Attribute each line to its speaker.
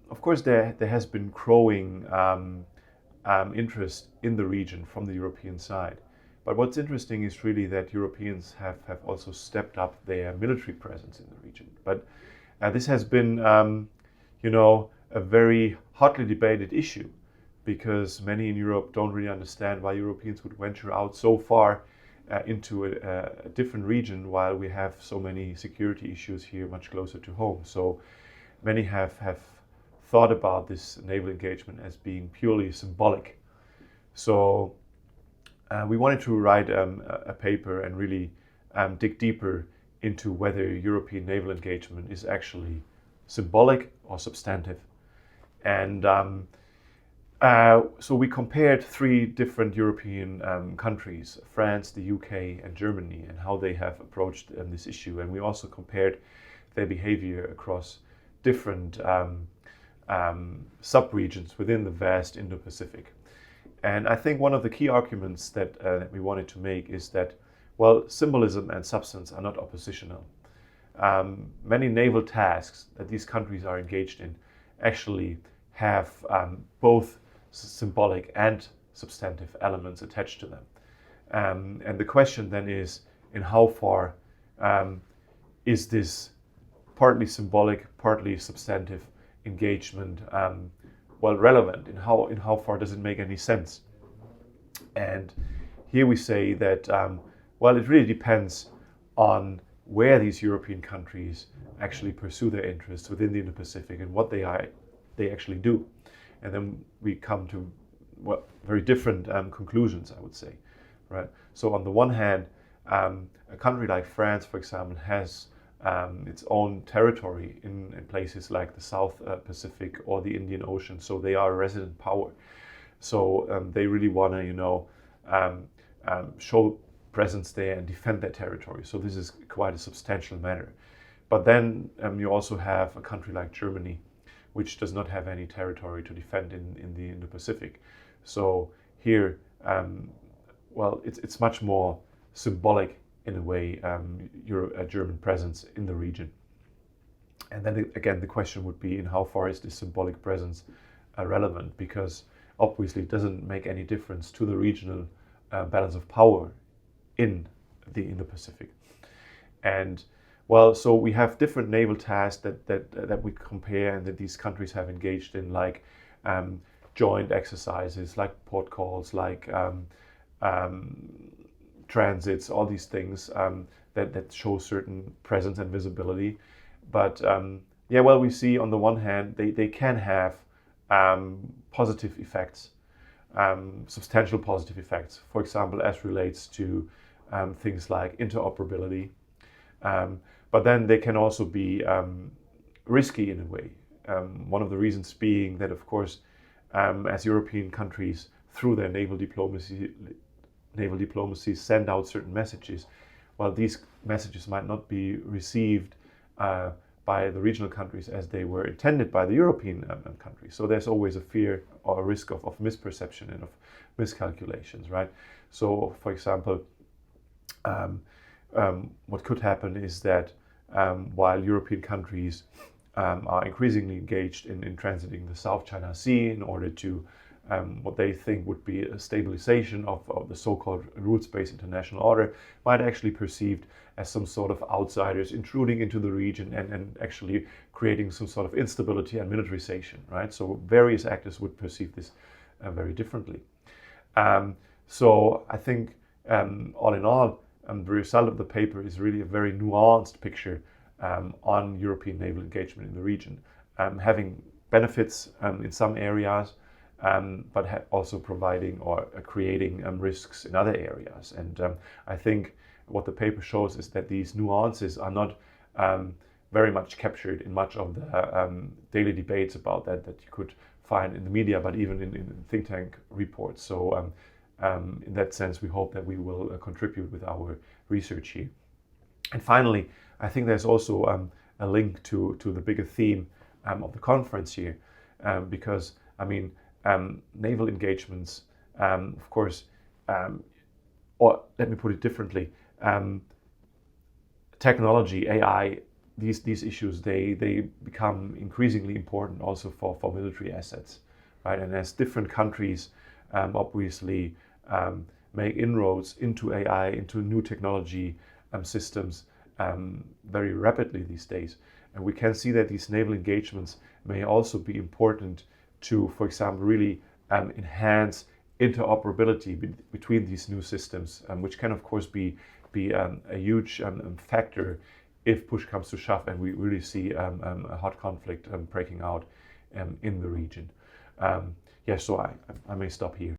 Speaker 1: Of course, there has been growing interest in the region from the European side. But what's interesting is really that Europeans have also stepped up their military presence in the region. But this has been, a very hotly debated issue because many in Europe don't really understand why Europeans would venture out so far into a different region while we have so many security issues here much closer to home. So many have thought about this naval engagement as being purely symbolic. So we wanted to write a paper and really dig deeper into whether European naval engagement is actually symbolic or substantive. And so we compared three different European countries, France, the UK, and Germany, and how they have approached this issue. And we also compared their behavior across different sub-regions within the vast Indo-Pacific. And I think one of the key arguments that we wanted to make is that, well, symbolism and substance are not oppositional. Many naval tasks that these countries are engaged in actually have both symbolic and substantive elements attached to them. And the question then is, in how far is this partly symbolic, partly substantive engagement relevant? In how far does it make any sense? And here we say that it really depends on where these European countries actually pursue their interests within the Indo-Pacific and what they actually do. And then we come to very different conclusions, I would say, right? So on the one hand, a country like France, for example, has its own territory in places like the South Pacific or the Indian Ocean. So they are a resident power. So they really want to, show presence there and defend their territory. So this is quite a substantial matter. But then you also have a country like Germany, which does not have any territory to defend in the Indo-Pacific. So here, it's much more symbolic in a way, a German presence in the region. And then again, the question would be, in how far is this symbolic presence relevant? Because obviously it doesn't make any difference to the regional balance of power in the Indo-Pacific. And so we have different naval tasks that we compare and that these countries have engaged in, like joint exercises, like port calls, like transits, all these things that show certain presence and visibility. But we see on the one hand they can have positive effects, substantial positive effects. For example, as relates to things like interoperability. But then they can also be risky in a way. One of the reasons being that, of course, as European countries, through their naval diplomacy send out certain messages, while these messages might not be received by the regional countries as they were intended by the European countries. So there's always a fear or a risk of misperception and of miscalculations, right? So, for example, what could happen is that while European countries are increasingly engaged in transiting the South China Sea in order to what they think would be a stabilization of the so-called rules-based international order, might actually be perceived as some sort of outsiders intruding into the region and actually creating some sort of instability and militarization, right? So various actors would perceive this very differently. So I think all in all, the result of the paper is really a very nuanced picture on European naval engagement in the region, having benefits in some areas, but also providing or creating risks in other areas. And I think what the paper shows is that these nuances are not very much captured in much of the daily debates about that you could find in the media, but even in think tank reports. So in that sense, we hope that we will contribute with our research here. And finally, I think there's also a link to the bigger theme of the conference here, because naval engagements, of course, or let me put it differently, technology, AI, these issues, they become increasingly important also for military assets, right? And as different countries obviously make inroads into AI, into new technology systems very rapidly these days. And we can see that these naval engagements may also be important to, for example, really enhance interoperability between these new systems, which can of course be a huge factor if push comes to shove and we really see a hot conflict breaking out in the region. Yeah, so I may stop here.